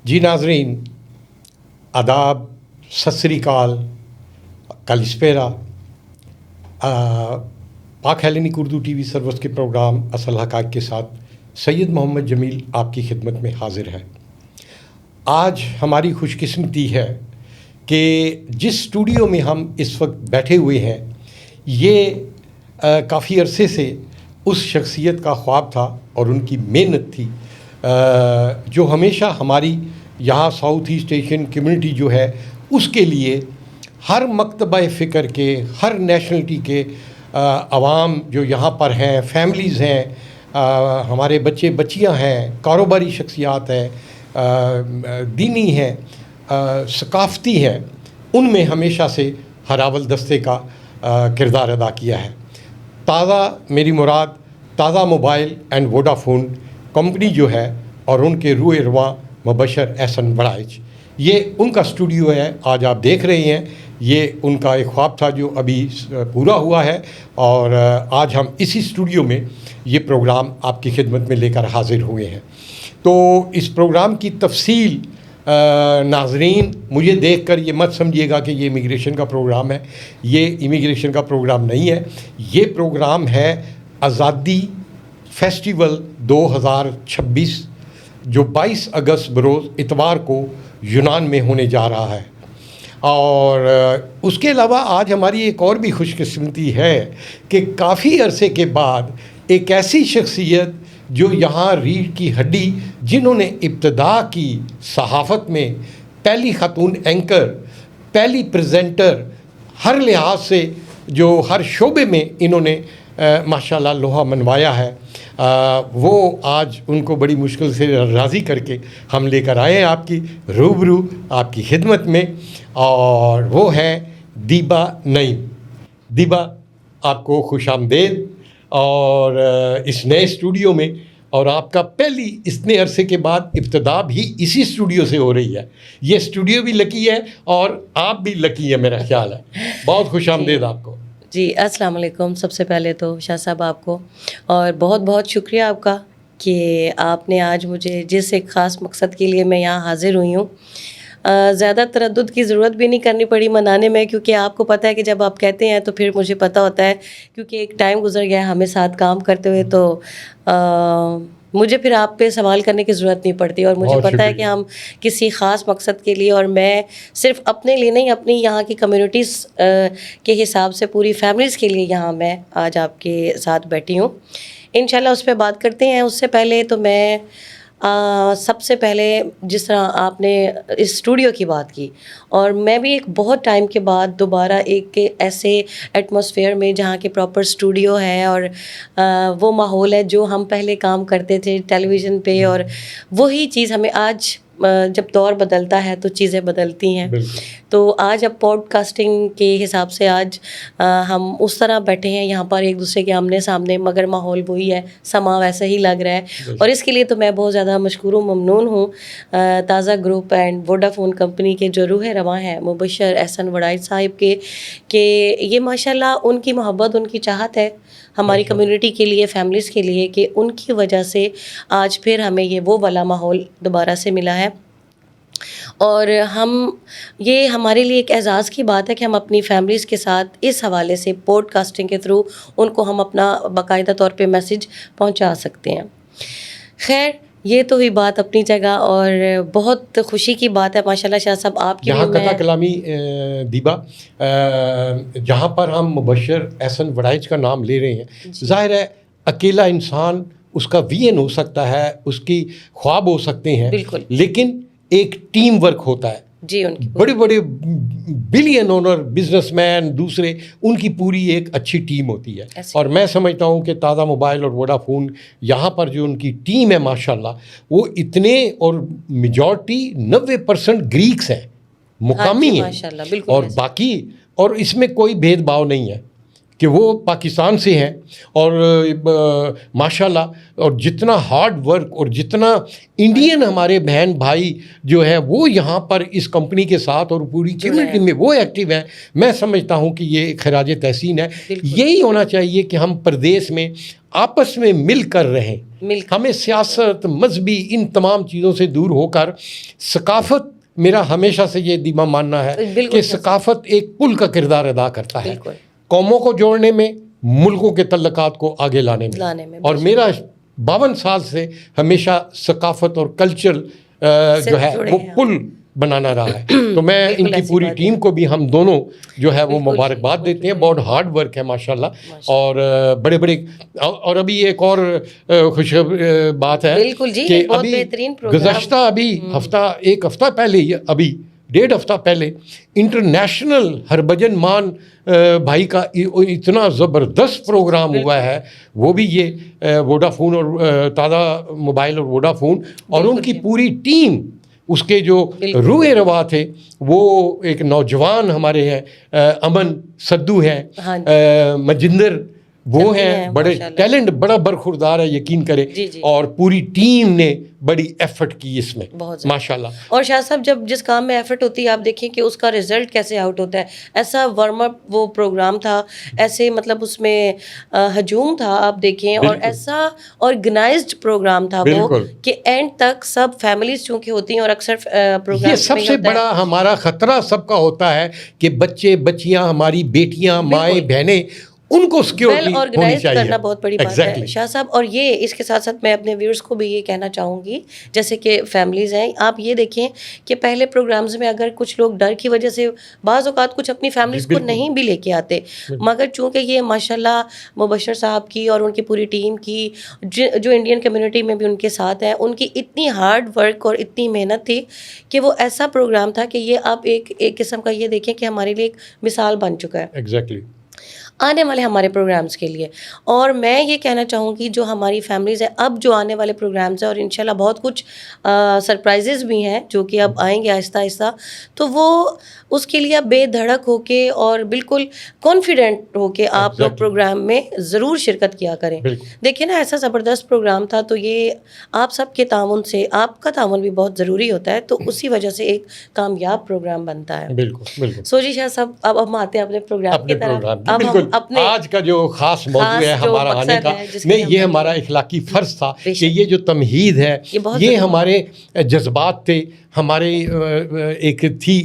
جی ناظرین، آداب، ست سری اکال، کالسپیرا۔ پاک ہیلینک اردو ٹی وی سروس کے پروگرام اصل حقائق کے ساتھ سید محمد جمیل آپ کی خدمت میں حاضر ہے۔ آج ہماری خوش قسمتی ہے کہ جس اسٹوڈیو میں ہم اس وقت بیٹھے ہوئے ہیں، یہ کافی عرصے سے اس شخصیت کا خواب تھا اور ان کی محنت تھی جو ہمیشہ ہماری یہاں ساؤتھ ایسٹ ایشین کمیونٹی جو ہے اس کے لیے ہر مکتبہ فکر کے، ہر نیشنلٹی کے عوام جو یہاں پر ہیں، فیملیز ہیں، ہمارے بچے بچیاں ہیں، کاروباری شخصیات ہیں، دینی ہیں، ثقافتی ہیں، ان میں ہمیشہ سے ہراول دستے کا کردار ادا کیا ہے۔ تازہ میری مراد تازہ موبائل اینڈ ووڈافون کمپنی جو ہے اور ان کے روح رواں مبشر احسن وڑائچ، یہ ان کا اسٹوڈیو ہے۔ آج آپ دیکھ رہے ہیں، یہ ان کا ایک خواب تھا جو ابھی پورا ہوا ہے، اور آج ہم اسی اسٹوڈیو میں یہ پروگرام آپ کی خدمت میں لے کر حاضر ہوئے ہیں۔ تو اس پروگرام کی تفصیل ناظرین مجھے دیکھ کر یہ مت سمجھیے گا کہ یہ امیگریشن کا پروگرام ہے۔ یہ امیگریشن کا پروگرام نہیں ہے، یہ پروگرام ہے آزادی فیسٹیول 2026 جو 22 اگست بروز اتوار کو یونان میں ہونے جا رہا ہے۔ اور اس کے علاوہ آج ہماری ایک اور بھی خوش قسمتی ہے کہ کافی عرصے کے بعد ایک ایسی شخصیت جو یہاں ریڑھ کی ہڈی، جنہوں نے ابتدا کی صحافت میں، پہلی خاتون اینکر، پہلی پریزنٹر، ہر لحاظ سے جو ہر شعبے میں انہوں نے ماشاءاللہ لوہا منوایا ہے، وہ آج ان کو بڑی مشکل سے راضی کر کے ہم لے کر آئے ہیں آپ کی روبرو، آپ کی خدمت میں، اور وہ ہیں دیبا نعیم۔ دیبا، آپ کو خوش آمدید اور اس نئے اسٹوڈیو میں، اور آپ کا پہلی اتنے عرصے کے بعد ابتدا بھی اسی اسٹوڈیو سے ہو رہی ہے۔ یہ اسٹوڈیو بھی لکی ہے اور آپ بھی لکی ہے، میرا خیال ہے۔ بہت خوش آمدید آپ کو۔ جی السلام علیکم۔ سب سے پہلے تو شاہ صاحب آپ کو، اور بہت بہت شکریہ آپ کا کہ آپ نے آج مجھے جس ایک خاص مقصد کے لیے میں یہاں حاضر ہوئی ہوں، زیادہ تردد کی ضرورت بھی نہیں کرنی پڑی منانے میں، کیونکہ آپ کو پتہ ہے کہ جب آپ کہتے ہیں تو پھر مجھے پتہ ہوتا ہے، کیونکہ ایک ٹائم گزر گیا ہے ہمیں ساتھ کام کرتے ہوئے، تو مجھے پھر آپ پہ سوال کرنے کی ضرورت نہیں پڑتی، اور مجھے پتہ ہے کہ ہم کسی خاص مقصد کے لیے، اور میں صرف اپنے لیے نہیں، اپنی یہاں کی کمیونٹیز کے حساب سے پوری فیملیز کے لیے یہاں میں آج آپ کے ساتھ بیٹھی ہوں۔ انشاءاللہ اس پہ بات کرتے ہیں۔ اس سے پہلے تو میں سب سے پہلے، جس طرح آپ نے اس اسٹوڈیو کی بات کی، اور میں بھی ایک بہت ٹائم کے بعد دوبارہ ایک ایسے ایٹماسفیئر میں جہاں کے پراپر اسٹوڈیو ہے اور وہ ماحول ہے جو ہم پہلے کام کرتے تھے ٹیلی ویژن پہ، اور وہی چیز ہمیں آج جب دور بدلتا ہے تو چیزیں بدلتی ہیں۔ تو آج اب پوڈ کاسٹنگ کے حساب سے آج ہم اس طرح بیٹھے ہیں یہاں پر ایک دوسرے کے آمنے سامنے، مگر ماحول وہی ہے، سما ویسا ہی لگ رہا ہے، اور اس کے لیے تو میں بہت زیادہ مشکور و ممنون ہوں تازہ گروپ اینڈ ووڈافون کمپنی کے جو روح رواں ہیں مبشر احسن وڑائچ صاحب کے، کہ یہ ماشاءاللہ ان کی محبت، ان کی چاہت ہے ہماری کمیونٹی کے لیے، فیملیز کے لیے، کہ ان کی وجہ سے آج پھر ہمیں یہ وہ والا ماحول دوبارہ سے ملا ہے۔ اور یہ ہمارے لیے ایک اعزاز کی بات ہے کہ ہم اپنی فیملیز کے ساتھ اس حوالے سے پوڈ کاسٹنگ کے تھرو ان کو ہم اپنا باقاعدہ طور پہ میسج پہنچا سکتے ہیں۔ خیر، یہ تو ہوئی بات اپنی جگہ، اور بہت خوشی کی بات ہے ماشاءاللہ شاہ صاحب آپ کے یہاں قطع کلامی دیبا، جہاں پر ہم مبشر احسن وڑائچ کا نام لے رہے ہیں، ظاہر ہے اکیلا انسان اس کا ویژن ہو سکتا ہے، اس کی خواب ہو سکتے ہیں، بالکل، لیکن ایک ٹیم ورک ہوتا ہے۔ جی، ان کی بڑے بڑے بلین اونر بزنس مین دوسرے، ان کی پوری ایک اچھی ٹیم ہوتی ہے، اور میں سمجھتا ہوں کہ تازہ موبائل اور ووڈافون یہاں پر جو ان کی ٹیم ہے ماشاءاللہ، وہ اتنے، اور میجورٹی 90% گریکس ہیں، مقامی ہیں، اور باقی، اور اس میں کوئی بھید بھاؤ نہیں ہے کہ وہ پاکستان سے ہیں اور ماشاءاللہ اور جتنا ہارڈ ورک اور جتنا انڈین ہمارے بہن بھائی جو ہیں وہ یہاں پر اس کمپنی کے ساتھ اور پوری کمیونٹی میں وہ ایکٹیو ہیں، میں سمجھتا ہوں کہ یہ ایک خراج تحسین ہے. یہی ہونا چاہیے کہ ہم پردیس میں آپس میں مل کر رہیں. ہمیں سیاست، مذہبی، ان تمام چیزوں سے دور ہو کر ثقافت، میرا ہمیشہ سے یہ دیما ماننا ہے کہ ثقافت ایک پل کا کردار ادا کرتا ہے قوموں کو جوڑنے میں، ملکوں کے تعلقات کو آگے لانے میں. اور میرا 52 سال سے ہمیشہ ثقافت اور کلچر جو ہے وہ پل بنانا رہا ہے. تو میں ان کی پوری ٹیم کو بھی ہم دونوں جو ہے وہ مبارکباد دیتے ہیں. بہت ہارڈ ورک ہے ماشاءاللہ. اور بڑے بڑے، اور ابھی ایک اور خوش بات ہے کہ ابھی گزشتہ ابھی ایک ہفتہ پہلے، ابھی 1.5 ہفتہ پہلے انٹرنیشنل ہربھجن مان بھائی کا اتنا زبردست پروگرام ہوا ہے. وہ بھی یہ ووڈافون اور تازہ موبائل اور ووڈافون اور ان کی پوری ٹیم، اس کے جو روح روا تھے، وہ ایک نوجوان ہمارے ہیں، امن سدھو ہیں، مجندر وہ ہیں، بڑے ٹیلنٹ، بڑا برخوردار ہے، یقین کرے. اور پوری ٹیم نے بڑی ایفرٹ کی اس میں ماشاءاللہ. اور شاہ صاحب جب جس کام میں ایفرٹ ہوتی ہے آپ دیکھیں کہ اس کا رزلٹ کیسے آؤٹ ہوتا ہے. ایسا وارم اپ وہ پروگرام تھا، ایسے مطلب اس میں ہجوم تھا آپ دیکھیں، اور ایسا آرگنائزڈ پروگرام تھا وہ کہ اینڈ تک سب فیملیز چونکہ ہوتی ہیں، اور اکثر پروگرام یہ سب سے بڑا ہمارا خطرہ سب کا ہوتا ہے کہ بچے بچیاں، ہماری بیٹیاں، مائیں بہنیں، ان کو سیکیورٹی ہونی چاہیے. کرنا بہت بڑی بات ہے شاہ صاحب. اور یہ اس کے ساتھ ساتھ میں اپنے ویورز کو بھی یہ کہنا چاہوں گی، جیسے کہ فیملیز ہیں، آپ یہ دیکھیں کہ پہلے پروگرامز میں اگر کچھ لوگ ڈر کی وجہ سے بعض اوقات کچھ اپنی فیملیز کو نہیں بھی لے کے آتے، مگر چونکہ یہ ماشاءاللہ مبشر صاحب کی اور ان کی پوری ٹیم کی جو انڈین کمیونٹی میں بھی ان کے ساتھ ہیں، ان کی اتنی ہارڈ ورک اور اتنی محنت تھی کہ وہ ایسا پروگرام تھا کہ یہ آپ ایک قسم کا یہ دیکھیں کہ ہمارے لیے ایک مثال بن چکا ہے ایگزیکٹلی آنے والے ہمارے پروگرامز کے لیے. اور میں یہ کہنا چاہوں گی جو ہماری فیملیز ہیں، اب جو آنے والے پروگرامز ہیں، اور انشاءاللہ بہت کچھ سرپرائزز بھی ہیں جو کہ اب آئیں گے آہستہ آہستہ، تو وہ اس کے لیے بے دھڑک ہو کے اور بالکل کانفیڈنٹ ہو کے آپ لوگ پروگرام میں ضرور شرکت کیا کریں. دیکھیں نا، ایسا زبردست پروگرام تھا، تو یہ آپ سب کے تعاون سے، آپ کا تعاون بھی بہت ضروری ہوتا ہے، تو اسی وجہ سے ایک کامیاب پروگرام بنتا ہے. بالکل. سو جی شاہ صاحب، اب ہم آتے ہیں اپنے پروگرام کی طرف. اب ہم اپنے آج کا جو خاص موضوع ہے ہمارا آنے کا، نہیں، یہ ہمارا اخلاقی فرض تھا کہ یہ جو تمہید ہے، یہ ہمارے جذبات تھے، ہمارے ایک تھی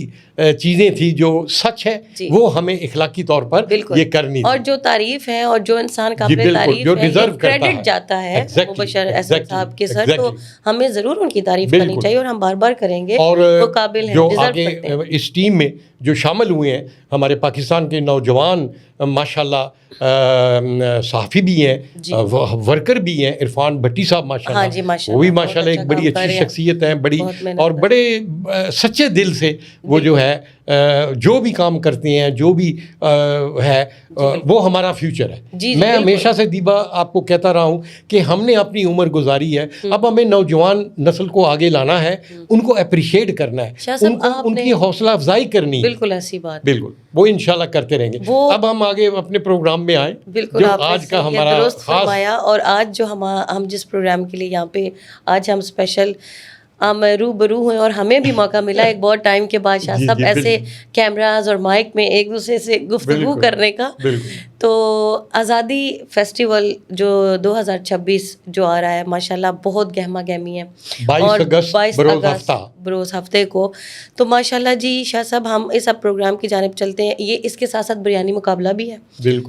چیزیں تھی جو سچ ہے، وہ ہمیں اخلاقی طور پر یہ کرنی، اور جو تعریف ہے اور جو انسان قابل تعریف ہے، یہ کریڈٹ جاتا ہے مبشر احسن صاحب کے سر، تو ہمیں ضرور ان کی تعریف کرنی چاہیے اور ہم بار بار کریں گے. اور وہ قابل ہیں، جو آگے اس ٹیم میں جو شامل ہوئے ہیں، ہمارے پاکستان کے نوجوان ماشاءاللہ صحافی بھی ہیں، ورکر بھی ہیں، عرفان بھٹی صاحب ماشاءاللہ، وہ بھی ماشاءاللہ ایک بڑی اچھی شخصیت ہیں، بڑی اور بڑے سچے دل سے وہ جو ہے جو بھی کام کرتے ہیں، جو بھی ہے، وہ ہمارا فیوچر ہے. میں ہمیشہ سے دیبا آپ کو کہتا رہا ہوں کہ ہم نے اپنی عمر گزاری ہے، اب ہمیں نوجوان نسل کو آگے لانا ہے، ان کو اپریشیٹ کرنا ہے، ان کی حوصلہ افزائی کرنی ہے. بالکل ایسی بات، بالکل، وہ انشاءاللہ کرتے رہیں گے. اب ہم آگے اپنے پروگرام میں آئیں. بالکل آج کا ہمارا فرمایا. اور آج جو ہم جس پروگرام کے لیے یہاں پہ آج ہم اسپیشل ہم روبرو ہوئے، اور ہمیں بھی موقع ملا ایک بہت ٹائم کے بعد شاہ صاحب ایسے کیمراز اور مائک میں ایک دوسرے سے گفتگو کرنے کا. تو آزادی فیسٹیول جو 2026 جو آ رہا ہے ماشاءاللہ بہت گہما گہمی ہے، 22 اگست بروز ہفتے کو. تو ماشاءاللہ جی شاہ صاحب، ہم اس اب پروگرام کی جانب چلتے ہیں. یہ اس کے ساتھ ساتھ بریانی مقابلہ بھی ہے،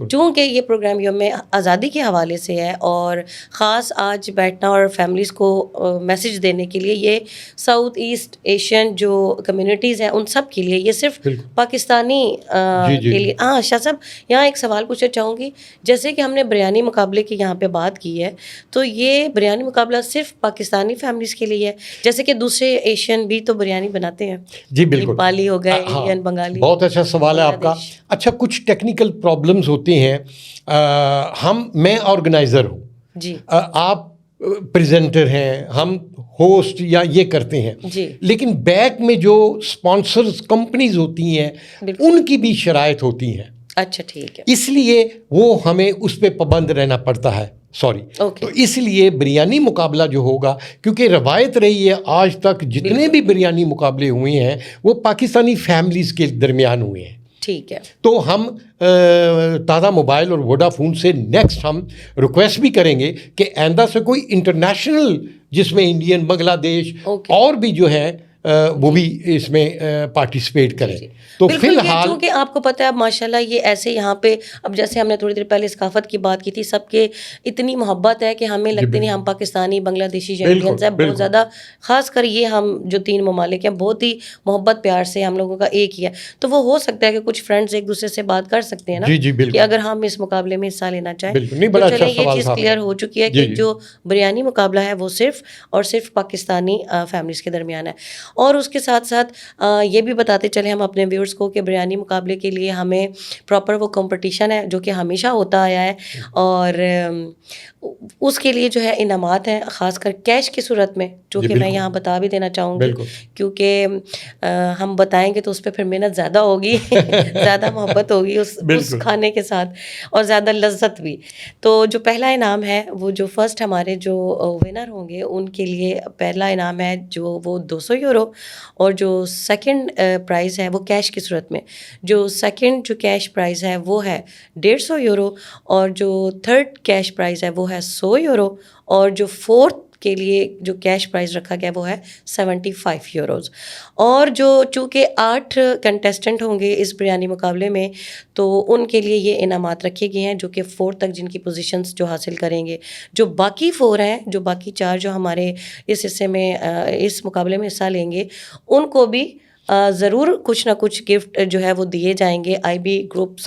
چونکہ یہ پروگرام یوم آزادی کے حوالے سے ہے، اور خاص آج بیٹھنا اور فیملیز کو میسج دینے کے لیے یہ ساؤتھ ایسٹ ایشین جو کمیونٹیز ہیں ان سب کے لیے، یہ صرف پاکستانی کے لیے. ہاں شاہ صاحب، یہاں ایک سوال پوچھنا چاہوں گی، جیسے کہ ہم نے بریانی مقابلے کی یہاں پہ بات کی ہے، تو یہ بریانی مقابلہ صرف پاکستانی فیملیز کے لیے ہے، جیسے کہ دوسرے ایشین بھی تو بریانی بناتے ہیں؟ جی بالکل، نیپالی ہو گئے، انڈین، بنگالی. بہت اچھا سوال ہے آپ کا. اچھا، کچھ ٹیکنیکل پرابلمز ہوتے ہیں. میں آرگنائزر ہوں جی، آپ پریزنٹر ہیں، ہم ہوسٹ یا یہ کرتے ہیں، لیکن بیک میں جو اسپانسرز کمپنیز ہوتی ہیں ان کی بھی شرائط ہوتی ہیں. اچھا ٹھیک ہے. اس لیے وہ ہمیں اس پہ پابند رہنا پڑتا ہے. سوری. تو اس لیے بریانی مقابلہ جو ہوگا، کیونکہ روایت رہی ہے آج تک جتنے بھی بریانی مقابلے ہوئے ہیں وہ پاکستانی فیملیز کے درمیان ہوئے ہیں. ٹھیک ہے. تو ہم تازہ موبائل اور ووڈا فون سے نیکسٹ ہم ریکویسٹ بھی کریں گے کہ آئندہ سے کوئی انٹرنیشنل جس میں انڈین، بنگلہ دیش اور بھی جو ہے وہ بھی اس میں پارٹیسپیٹ کریں. تو فی الحال کیونکہ آپ کو پتہ ہے اب ماشاءاللہ یہ ایسے یہاں پہ اب جیسے ہم نے تھوڑی دیر پہلے ثقافت کی بات کی تھی، سب کے اتنی محبت ہے کہ ہمیں لگتے نہیں ہم پاکستانی، بنگلہ دیشی جو انڈینس ہیں بہت زیادہ، خاص کر یہ ہم جو 3 ممالک ہیں بہت ہی محبت پیار سے ہم لوگوں کا ایک ہی ہے. تو وہ ہو سکتا ہے کہ کچھ فرینڈز ایک دوسرے سے بات کر سکتے ہیں نا کہ اگر ہم اس مقابلے میں حصہ لینا چاہیں. تو چلیں یہ چیز کلیئر ہو چکی ہے کہ جو بریانی مقابلہ ہے وہ صرف اور صرف پاکستانی فیملیز کے درمیان ہے. اور اس کے ساتھ ساتھ یہ بھی بتاتے چلیں ہم اپنے ویورز کو کہ بریانی مقابلے کے لیے ہمیں پراپر وہ کمپٹیشن ہے جو کہ ہمیشہ ہوتا آیا ہے، اور اس کے لیے جو ہے انعامات ہیں، خاص کر کیش کی صورت میں، جو کہ میں یہاں بتا بھی دینا چاہوں گی کیونکہ ہم بتائیں گے تو اس پہ پھر محنت زیادہ ہوگی، زیادہ محبت ہوگی اس کھانے کے ساتھ اور زیادہ لذت بھی. تو جو پہلا انعام ہے وہ جو فرسٹ ہمارے جو ونر ہوں گے ان کے لیے پہلا انعام ہے جو وہ 200 یورو، اور جو سیکنڈ پرائز ہے وہ کیش کی صورت میں، جو سیکنڈ جو کیش پرائز ہے وہ ہے 150 یورو، اور جو تھرڈ کیش پرائز ہے وہ ہے 100 یورو، اور جو فورتھ کے لیے جو کیش پرائز رکھا گیا وہ ہے 75 یوروز. اور جو چونکہ 8 کنٹیسٹنٹ ہوں گے اس بریانی مقابلے میں تو ان کے لیے یہ انعامات رکھے گئے ہیں جو کہ 4 تک جن کی پوزیشنز جو حاصل کریں گے. جو باقی 4 ہیں، جو باقی 4 جو ہمارے اس حصے میں اس مقابلے میں حصہ لیں گے، ان کو بھی ضرور کچھ نہ کچھ گفٹ جو ہے وہ دیے جائیں گے آئی بی گروپ کی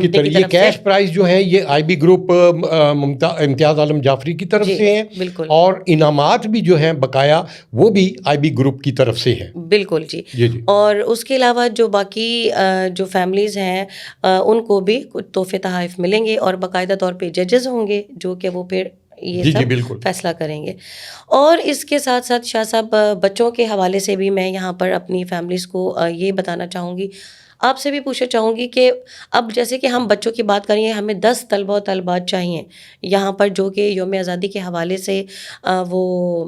طرف. یہ کیش پرائز جو ہے یہ آئی بی گروپ امتیاز عالم جعفری کی طرف سے ہیں، بالکل، اور انعامات بھی جو ہیں بقایا وہ بھی آئی بی گروپ کی طرف سے ہیں. بالکل جی. اور اس کے علاوہ جو باقی جو فیملیز ہیں ان کو بھی کچھ تحفے تحائف ملیں گے، اور باقاعدہ طور پہ ججز ہوں گے جو کہ وہ پھر یہ سب فیصلہ کریں گے. اور اس کے ساتھ ساتھ شاہ صاحب بچوں کے حوالے سے بھی میں یہاں پر اپنی فیملیز کو یہ بتانا چاہوں گی، آپ سے بھی پوچھنا چاہوں گی کہ اب جیسے کہ ہم بچوں کی بات کریں، ہمیں 10 طلبہ و طالبات چاہیے یہاں پر جو کہ یوم آزادی کے حوالے سے وہ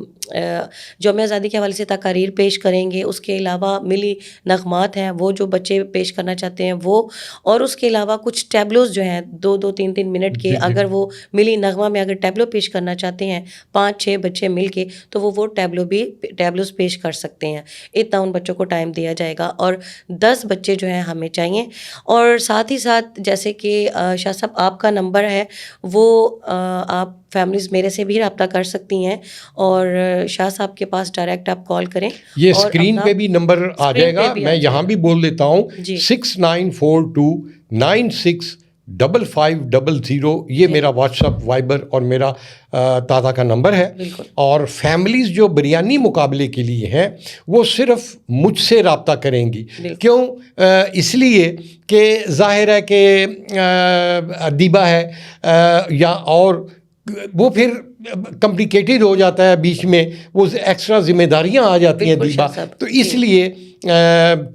یوم آزادی کے حوالے سے تقاریر پیش کریں گے. اس کے علاوہ ملی نغمات ہیں وہ جو بچے پیش کرنا چاہتے ہیں وہ، اور اس کے علاوہ کچھ ٹیبلوز جو ہیں 2-2 3-3 منٹ کے، اگر وہ ملی نغمہ میں اگر ٹیبلو پیش کرنا چاہتے ہیں 5-6 بچے مل کے تو وہ ٹیبلوز پیش کر سکتے ہیں. اتنا ان بچوں کو ٹائم دیا جائے گا، اور 10 بچے جو ہیں ہمیں چاہیے. اور ساتھ ہی ساتھ جیسے کہ شاہ صاحب آپ کا نمبر ہے وہ آپ فیملیز میرے سے بھی رابطہ کر سکتی ہیں، اور شاہ صاحب کے پاس ڈائریکٹ آپ کال کریں. یہ اسکرین پہ بھی نمبر آ جائے گا، میں یہاں بھی بول دیتا ہوں 6942965500. یہ میرا واٹس ایپ، وائبر اور میرا تازہ کا نمبر ہے. اور فیملیز جو بریانی مقابلے کے لیے ہیں وہ صرف مجھ سے رابطہ کریں گی. کیوں؟ اس لیے کہ ظاہر ہے کہ ادیبہ ہے یا اور وہ پھر کمپلیکیٹڈ ہو جاتا ہے، بیچ میں وہ ایکسٹرا ذمہ داریاں آ جاتی ہیں دیبا. تو اس لیے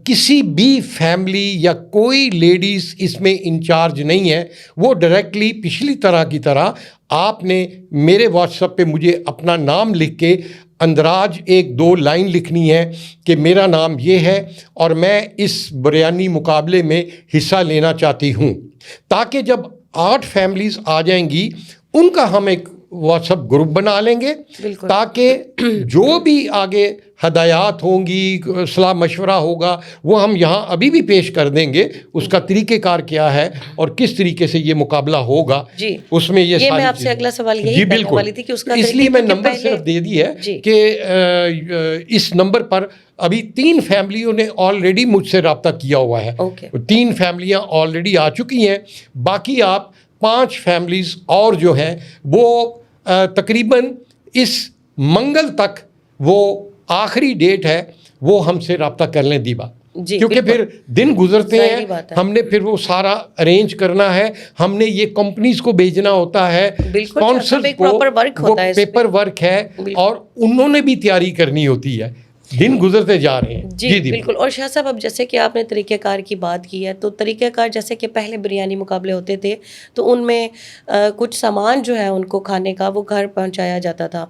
کسی بھی فیملی یا کوئی لیڈیز اس میں انچارج نہیں ہے. وہ ڈائریکٹلی پچھلی طرح کی طرح آپ نے میرے واٹس ایپ پہ مجھے اپنا نام لکھ کے اندراج 1-2 لائن لکھنی ہے کہ میرا نام یہ ہے اور میں اس بریانی مقابلے میں حصہ لینا چاہتی ہوں، تاکہ جب 8 فیملیز آ جائیں گی ان کا ہم ایک واٹس ایپ گروپ بنا لیں گے، تاکہ جو بھی آگے ہدایات ہوں گی، صلاح مشورہ ہوگا، وہ ہم یہاں ابھی بھی پیش کر دیں گے. اس کا طریقہ کار کیا ہے اور کس طریقے سے یہ مقابلہ ہوگا، اس میں یہ میں آپ سے اگلا سوال یہی کرنے والی تھی کہ اس کا اس لیے میں نمبر صرف دے دی ہے کہ اس نمبر پر ابھی 3 فیملیوں نے آلریڈی مجھ سے رابطہ کیا ہوا ہے. 3 فیملیاں آلریڈی آ چکی ہیں، باقی آپ 5 فیملیز اور جو ہیں وہ تقریباً اس منگل تک، وہ آخری ڈیٹ ہے، وہ ہم سے رابطہ کر لیں دیبا. کیونکہ پھر دن گزرتے ہیں، ہم نے پھر وہ سارا ارینج کرنا ہے، ہم نے یہ کمپنیز کو بھیجنا ہوتا ہے، اسپانسرز کو وہ پیپر ورک ہے، اور انہوں نے بھی تیاری کرنی ہوتی ہے. دن گزرتے جا رہے ہیں. جی بالکل. اور شاہ صاحب اب جیسے کہ آپ نے طریقہ کار کی بات کی ہے، تو طریقہ کار جیسے کہ پہلے بریانی مقابلے ہوتے تھے تو ان میں کچھ سامان جو ہے ان کو کھانے کا وہ گھر پہنچایا جاتا تھا،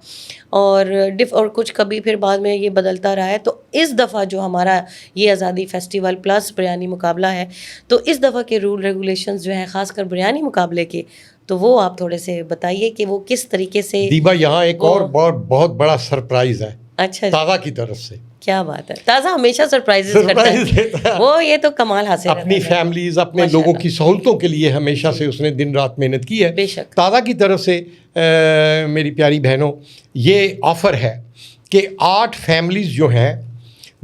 اور کچھ کبھی پھر بعد میں یہ بدلتا رہا ہے. تو اس دفعہ جو ہمارا یہ آزادی فیسٹیول پلس بریانی مقابلہ ہے، تو اس دفعہ کے رول ریگولیشنز جو ہیں خاص کر بریانی مقابلے کے، تو وہ آپ تھوڑے سے بتائیے کہ وہ کس طریقے سے. دیبا یہاں ایک اور بہت بڑا سرپرائز ہے اچھا تازہ کی طرف سے. کیا بات ہے، تازہ ہمیشہ سرپرائز کرتا ہے، وہ یہ تو کمال حاصل ہے. اپنی فیملیز، اپنے لوگوں کی سہولتوں کے لیے ہمیشہ سے اس نے دن رات محنت کی ہے. بے شک. تازہ کی طرف سے میری پیاری بہنوں یہ آفر ہے کہ 8 فیملیز جو ہیں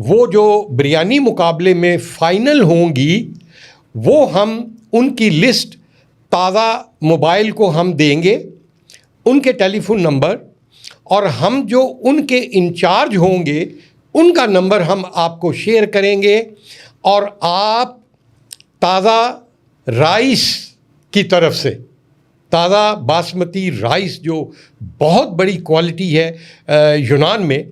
وہ جو بریانی مقابلے میں فائنل ہوں گی وہ ہم ان کی لسٹ تازہ موبائل کو ہم دیں گے، ان کے ٹیلی فون نمبر، اور ہم جو ان کے انچارج ہوں گے ان کا نمبر ہم آپ کو شیئر کریں گے، اور آپ تازہ رائس کی طرف سے، تازہ باسمتی رائس جو بہت بڑی کوالٹی ہے یونان میں،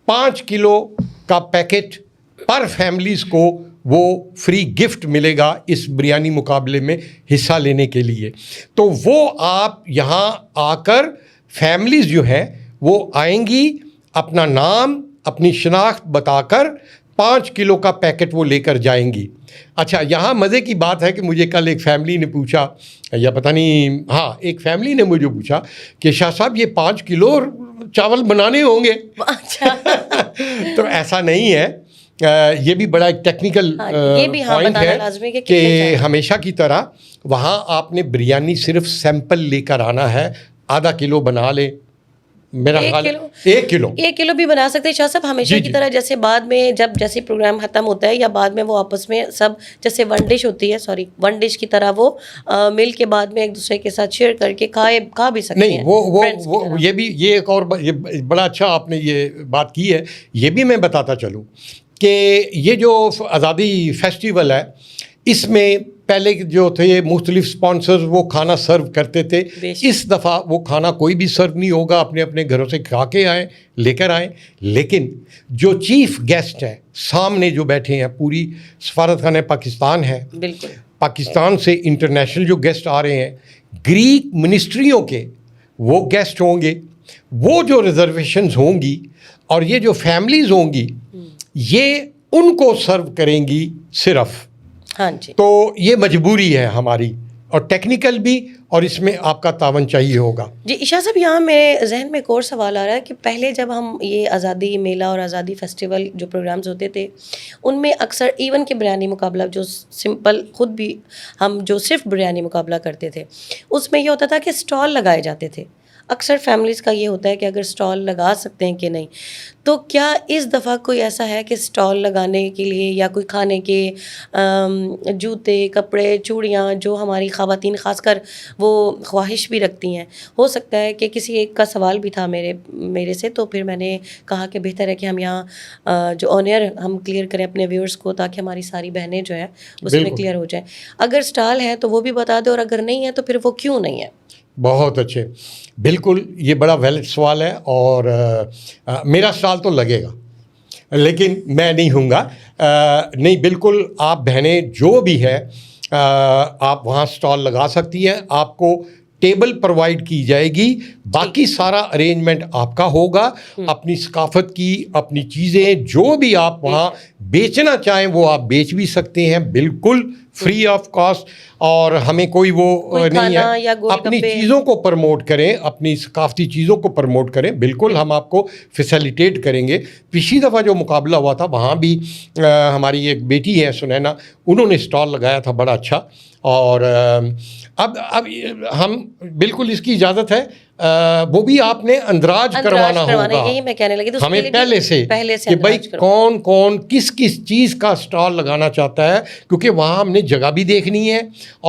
5 کلو کا پیکٹ پر فیملیز کو وہ فری گفٹ ملے گا اس بریانی مقابلے میں حصہ لینے کے لیے. تو وہ آپ یہاں آ کر فیملیز جو ہیں وہ آئیں گی، اپنا نام، اپنی شناخت بتا کر 5 کلو کا پیکٹ وہ لے کر جائیں گی. اچھا، یہاں مزے کی بات ہے کہ مجھے کل ایک فیملی نے پوچھا، یا پتہ نہیں، ہاں ایک فیملی نے مجھے پوچھا کہ شاہ صاحب یہ 5 کلو چاول بنانے ہوں گے؟ تو ایسا نہیں ہے، یہ بھی بڑا ایک ٹیکنیکل پوائنٹ ہے کہ ہمیشہ کی طرح وہاں آپ نے بریانی صرف سیمپل لے کر آنا ہے. آدھا کلو بنا لیں، میرا خیال 1 کلو بھی بنا سکتے ہیں شاہ صاحب. ہمیشہ کی طرح جیسے بعد میں جب جیسے پروگرام ختم ہوتا ہے یا بعد میں وہ آپس میں سب جیسے ون ڈش کی طرح وہ مل کے بعد میں ایک دوسرے کے ساتھ شیئر کر کے کھا بھی سکتے ہیں. نہیں، وہ یہ ایک اور بڑا اچھا آپ نے یہ بات کی ہے. یہ بھی میں بتاتا چلوں کہ یہ جو آزادی فیسٹیول ہے اس میں پہلے جو تھے مختلف سپانسرز وہ کھانا سرو کرتے تھے. اس دفعہ وہ کھانا کوئی بھی سرو نہیں ہوگا، اپنے اپنے گھروں سے کھا کے آئیں، لے کر آئیں. لیکن جو چیف گیسٹ ہیں سامنے جو بیٹھے ہیں، پوری سفارت خانہ پاکستان ہے، بالکل پاکستان سے انٹرنیشنل جو گیسٹ آ رہے ہیں، گریک منسٹریوں کے وہ گیسٹ ہوں گے. وہ جو ریزرویشنز ہوں گی اور یہ جو فیملیز ہوں گی یہ ان کو سرو کریں گی صرف. ہاں جی. تو یہ مجبوری ہے ہماری، اور ٹیکنیکل بھی، اور اس میں آپ کا تعاون چاہیے ہوگا. جی عشاء صاحب، یہاں میرے ذہن میں ایک اور سوال آ رہا ہے کہ پہلے جب ہم یہ آزادی میلہ اور آزادی فیسٹیول جو پروگرامز ہوتے تھے ان میں اکثر ایون کہ بریانی مقابلہ جو سمپل خود بھی ہم جو صرف بریانی مقابلہ کرتے تھے اس میں یہ ہوتا تھا کہ اسٹال لگائے جاتے تھے. اکثر فیملیز کا یہ ہوتا ہے کہ اگر اسٹال لگا سکتے ہیں کہ نہیں. تو کیا اس دفعہ کوئی ایسا ہے کہ اسٹال لگانے کے لیے یا کوئی کھانے کے جوتے، کپڑے، چوڑیاں جو ہماری خواتین خاص کر وہ خواہش بھی رکھتی ہیں؟ ہو سکتا ہے کہ کسی ایک کا سوال بھی تھا میرے سے، تو پھر میں نے کہا کہ بہتر ہے کہ ہم یہاں جو آن ایئر ہم کلیئر کریں اپنے ویورز کو، تاکہ ہماری ساری بہنیں جو ہیں اس میں کلیئر ہو جائیں. اگر اسٹال ہے تو وہ بھی بتا دیں، اور اگر نہیں ہے تو پھر وہ کیوں نہیں ہے؟ بہت اچھے، بالکل یہ بڑا ویلڈ سوال ہے. اور میرا سوال تو لگے گا لیکن میں نہیں ہوں گا. نہیں، بالکل آپ بہنیں جو بھی ہے آپ وہاں سٹال لگا سکتی ہیں. آپ کو ٹیبل پرووائڈ کی جائے گی، باقی سارا ارینجمنٹ آپ کا ہوگا. اپنی ثقافت کی اپنی چیزیں جو بھی آپ وہاں بیچنا چاہیں وہ آپ بیچ بھی سکتے ہیں، بالکل فری آف کاسٹ. اور ہمیں کوئی وہ نہیں ہے، اپنی چیزوں کو پروموٹ کریں، اپنی ثقافتی چیزوں کو پروموٹ کریں، بالکل ہم آپ کو فیسیلیٹیٹ کریں گے. پچھلی دفعہ جو مقابلہ ہوا تھا وہاں بھی ہماری ایک بیٹی ہے سنینا، انہوں نے اسٹال لگایا تھا بڑا اچھا. اور اب ہم بالکل اس کی اجازت ہے، وہ بھی آپ نے اندراج کروانا ہوگا. یہی میں کہنے لگی ہمیں پہلے سے کہ بھائی کون کون کس چیز کا اسٹال لگانا چاہتا ہے، کیونکہ وہاں ہم نے جگہ بھی دیکھنی ہے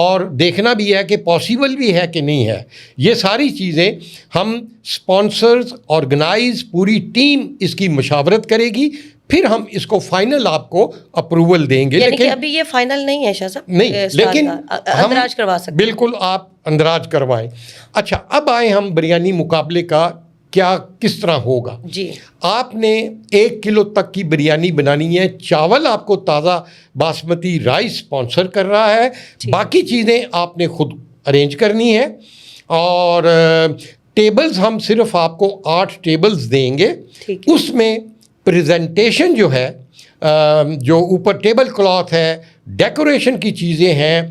اور دیکھنا بھی ہے کہ پاسبل بھی ہے کہ نہیں ہے. یہ ساری چیزیں ہم اسپانسرز، آرگنائز پوری ٹیم اس کی مشاورت کرے گی، پھر ہم اس کو فائنل آپ کو اپروول دیں گے. لیکن ابھی یہ فائنل نہیں ہے شاہ صاحب، نہیں، لیکن اندراج کروا سکتے ہیں. بالکل آپ اندراج کروائیں. اچھا، اب آئیں ہم بریانی مقابلے کا کیا کس طرح ہوگا. جی آپ نے 1 کلو تک کی بریانی بنانی ہے. چاول آپ کو تازہ باسمتی رائس اسپانسر کر رہا ہے. باقی چیزیں آپ نے خود ارینج کرنی ہے. اور ٹیبلز ہم صرف آپ کو 8 ٹیبلز دیں گے. اس میں پریزنٹیشن جو ہے, جو اوپر ٹیبل کلاتھ ہے, ڈیکوریشن کی چیزیں ہیں,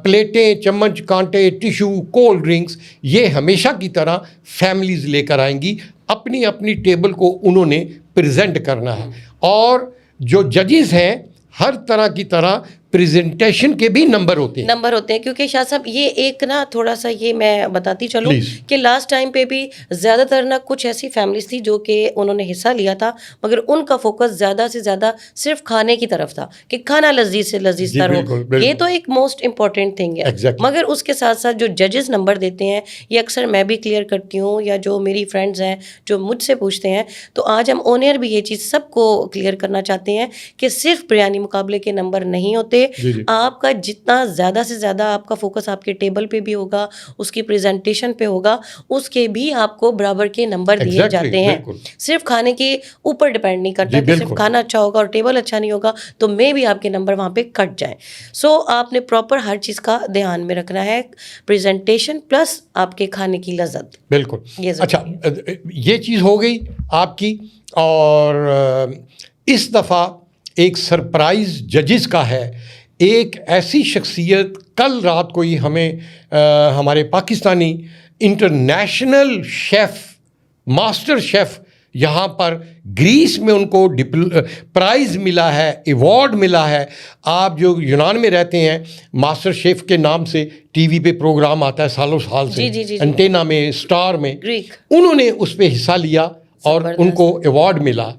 پلیٹیں, چمچ, کانٹے, ٹیشو, کولڈ ڈرنکس, یہ ہمیشہ کی طرح فیملیز لے کر آئیں گی. اپنی اپنی ٹیبل کو انہوں نے پریزنٹ کرنا ہے. اور جو ججز ہیں ہر طرح کی طرح پریزنٹیشن کے بھی نمبر ہوتے ہیں کیونکہ شاہ صاحب یہ ایک نا تھوڑا سا یہ میں بتاتی چلوں کہ لاسٹ ٹائم پہ بھی زیادہ تر نا کچھ ایسی فیملیز تھی جو کہ انہوں نے حصہ لیا تھا, مگر ان کا فوکس زیادہ سے زیادہ صرف کھانے کی طرف تھا کہ کھانا لذیذ سے لذیذ تر ہو. یہ تو ایک موسٹ امپورٹنٹ تھنگ ہے. مگر اس کے ساتھ ساتھ جو ججز نمبر دیتے ہیں, یہ اکثر میں بھی کلیئر کرتی ہوں یا جو میری فرینڈز ہیں جو مجھ سے پوچھتے ہیں, تو آج ہم آن ایئر بھی یہ چیز سب کو کلیئر کرنا چاہتے ہیں کہ صرف بریانی مقابلے کے نمبر نہیں ہوتے. آپ کا جتنا زیادہ سے زیادہ آپ کا فوکس آپ کے ٹیبل پہ بھی ہوگا, اس کی پریزنٹیشن پہ ہوگا, اس کے بھی آپ کو برابر کے نمبر دیے جاتے ہیں. صرف کھانے کے اوپر ڈیپینڈ نہیں کرتا کہ صرف کھانا اچھا ہوگا اور ٹیبل اچھا نہیں ہوگا تو میں بھی آپ کے نمبر وہاں پہ کٹ جائیں. سو آپ نے پراپر ہر چیز کا دھیان میں رکھنا ہے, پریزنٹیشن پلس آپ کے کھانے کی لذت. بالکل. اچھا, یہ چیز ہو گئی آپ کی. اور اس دفعہ ایک سرپرائز ججز کا ہے. ایک ایسی شخصیت کل رات کو ہی ہمیں ہمارے Pakistani international chef, master chef یہاں پر گریس میں ان کو پرائز ملا ہے, ایوارڈ ملا ہے. آپ جو یونان میں رہتے ہیں, ماسٹر شیف کے نام سے ٹی وی پہ پروگرام آتا ہے سالوں سال سے, انٹینا میں, اسٹار میں, انہوں نے اس پہ حصہ لیا اور ان کو ایوارڈ ملا.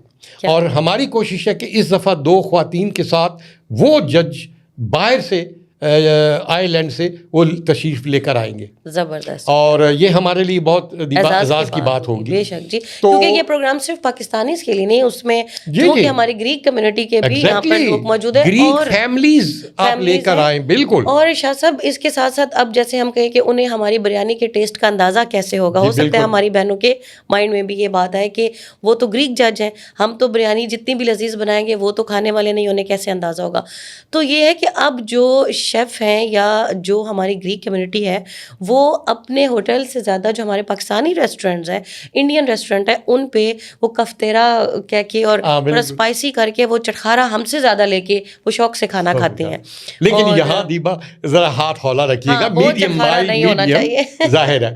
اور ہماری کوشش ہے کہ اس دفعہ 2 خواتین کے ساتھ وہ جج باہر سے آئی لینڈ سے وہ تشریف لے کر آئیں گے. زبردست. اور یہ ہمارے لیے بہت اعزاز کی بات ہوگی. بے شک جی, کیونکہ یہ پروگرام صرف پاکستانیز کے لیے نہیں, اس میں جو کہ ہماری گریک کمیونٹی کے بھی یہاں پر لوگ موجود ہیں, گریک فیملیز آپ لے کر آئیں. بالکل. اور شاہ صاحب اس کے ساتھ ساتھ اب جیسے ہم کہیں کہ انہیں ہماری بریانی کے ٹیسٹ کا اندازہ کیسے ہوگا, ہو سکتا ہے ہماری بہنوں کے مائنڈ میں بھی یہ بات ہے کہ وہ تو گریک جج ہیں, ہم تو بریانی جتنی بھی لذیذ بنائیں گے وہ تو کھانے والے نہیں, انہیں کیسے اندازہ ہوگا. تو یہ ہے کہ اب جو شیف ہیں یا جو ہماری گریک کمیونٹی ہے وہ اپنے ہوٹل سے زیادہ جو ہمارے پاکستانی ریسٹورینٹس ہیں, انڈین ریسٹورینٹ ہے, ان پہ وہ کفتیرا کہہ کے اور تھوڑا اسپائسی کر کے وہ چٹخارا ہم سے زیادہ لے کے وہ شوق سے کھانا کھاتے ہیں. لیکن یہاں دیبا ذرا ہاتھ ہولا رکھیے گا, میڈیم نہیں ہونا چاہیے ظاہر ہے,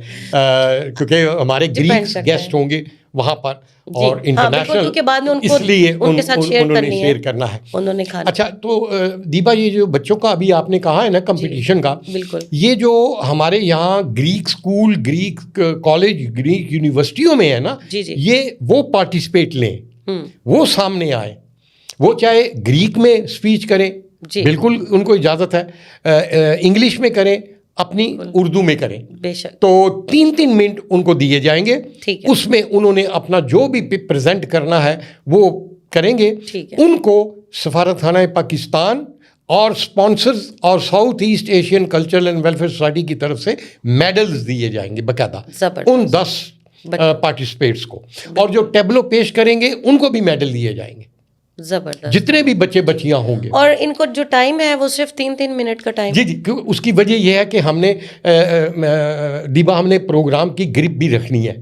کیونکہ ہمارے گریک گیسٹ ہوں گے وہاں پر اور انٹرنیشنل, کے بعد میں اس لیے ان کے ساتھ شیئر کرنا ہے انہوں نے کھانا. اچھا, تو دیبا یہ جو بچوں کا ابھی آپ نے کہا ہے نا کمپٹیشن کا, بالکل, یہ جو ہمارے یہاں Greek school, Greek college, Greek یونیورسٹیوں میں ہے نا, یہ وہ پارٹیسپیٹ لیں, وہ سامنے آئیں, وہ چاہے گریک میں اسپیچ کریں, بالکل ان کو اجازت ہے, انگلش میں کریں, اپنی اردو میں کریں. تو 3 منٹ ان کو دیے جائیں گے, اس میں انہوں نے اپنا جو بھی پریزنٹ کرنا ہے وہ کریں گے. ان کو سفارت خانہ پاکستان اور اسپانسرز اور south East Asian cultural and welfare society کی طرف سے میڈلز دیے جائیں گے باقاعدہ ان 10 پارٹیسپیٹس کو, اور جو ٹیبلو پیش کریں گے ان کو بھی میڈل دیے جائیں گے, زبردست, جتنے بھی بچے بچیاں ہوں گے. اور ان کو جو ٹائم ہے وہ صرف 3 منٹ کا ٹائم. جی, اس کی وجہ یہ ہے کہ ہم نے دیبا ہم نے پروگرام کی گرپ بھی رکھنی ہے,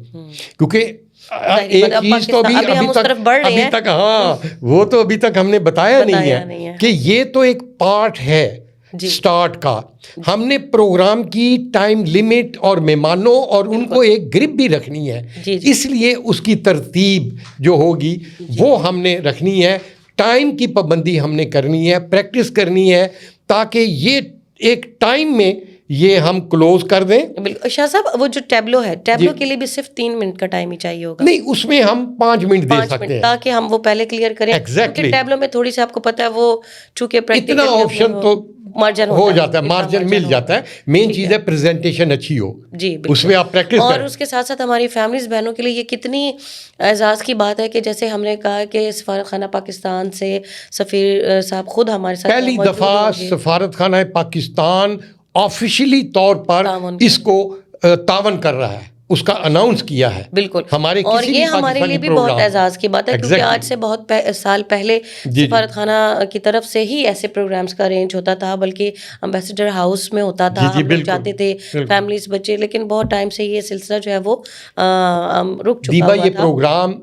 کیونکہ ایک چیز تو ابھی تک ہاں وہ تو ابھی تک ہم نے بتایا نہیں ہے کہ یہ تو ایک پارٹ ہے سٹارٹ کا. ہم نے پروگرام کی ٹائم لمٹ اور مہمانوں اور ان کو ایک گرپ بھی رکھنی ہے, اس لیے اس کی ترتیب جو ہوگی وہ ہم نے رکھنی ہے. ٹائم کی پابندی ہم نے کرنی ہے, پریکٹس کرنی ہے, تاکہ یہ ایک ٹائم میں یہ ہم کلوز کر دیں. بالکل شاہ صاحب, وہ جو ٹیبلو ہے, ٹیبلو کے لیے بھی صرف 3 منٹ کا ٹائم ہی چاہیے ہوگا. نہیں, اس میں ہم 5 منٹ دے سکتے ہیں تاکہ ہم وہ پہلے کلیئر کریں. ایگزیکٹلی, ٹیبلو میں تھوڑی سی آپ کو پتا ہے وہ چونکہ اتنا آپشن تو مارجن ہو جاتا ہے, مارجن مل جاتا ہے. مین چیز ہے پریزنٹیشن اچھی ہو, جی اس میں آپ پریکٹس کریں. اور اس کے ساتھ ساتھ ہماری فیملیز بہنوں کے لیے یہ کتنی اعزاز کی بات ہے کہ جیسے ہم نے کہا کہ سفارت خانہ پاکستان سے سفیر صاحب خود ہمارے ساتھ پہلی دفعہ سفارت خانہ پاکستان آفیشلی طور پر اس کو تعاون کر رہا ہے. اس کا اناؤنس کیا ہے. بالکل. ہمارے اور یہ ہمارے لیے بھی بہت اعزاز کی بات ہے کیونکہ آج سے بہت سال پہلے سفارت خانہ کی طرف سے ہی ایسے پروگرامز کا ارینج ہوتا تھا, بلکہ امبیسڈر ہاؤس میں ہوتا تھا, ہم لوگ جاتے تھے فیملیز بچے, لیکن بہت ٹائم سے یہ سلسلہ جو ہے وہ رک چکا ہوا تھا. یہ پروگرام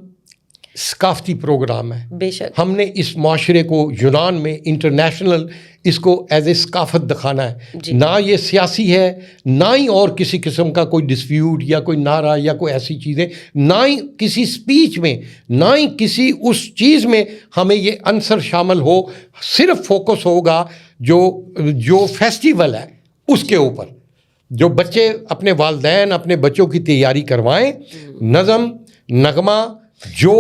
ثقافتی پروگرام ہے. بے شک ہم نے اس معاشرے کو یونان میں انٹرنیشنل اس کو ایز اے ثقافت دکھانا ہے. نہ یہ سیاسی ہے, نہ ہی اور کسی قسم کا کوئی ڈسپیوٹ یا کوئی نعرہ یا کوئی ایسی چیزیں, نہ ہی کسی اسپیچ میں, نہ ہی کسی اس چیز میں ہمیں یہ عنصر شامل ہو. صرف فوکس ہوگا جو فیسٹیول ہے اس کے اوپر. جو بچے اپنے والدین اپنے بچوں کی تیاری کروائیں, نظم نغمہ جو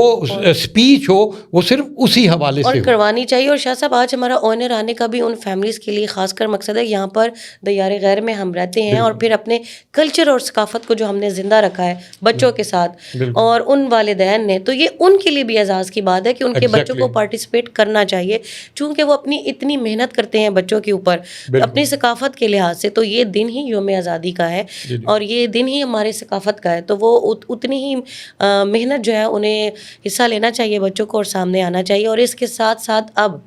اسپیچ ہو وہ صرف اسی حوالے سے کروانی چاہیے. اور شاہ صاحب آج ہمارا آنر آنے کا بھی ان فیملیز کے لیے خاص کر مقصد ہے. یہاں پر دیار غیر میں ہم رہتے ہیں اور پھر اپنے کلچر اور ثقافت کو جو ہم نے زندہ رکھا ہے بچوں کے ساتھ اور ان والدین نے, تو یہ ان کے لیے بھی اعزاز کی بات ہے کہ ان کے بچوں کو پارٹیسپیٹ کرنا چاہیے, چونکہ وہ اپنی اتنی محنت کرتے ہیں بچوں کے اوپر اپنی ثقافت کے لحاظ سے. تو یہ دن ہی یوم آزادی کا ہے اور یہ دن ہی ہمارے ثقافت کا ہے, تو وہ اتنی ہی محنت جو ہے انہیں حصہ لینا چاہیے بچوں کو اور سامنے آنا چاہیے. اور اس کے ساتھ ساتھ اب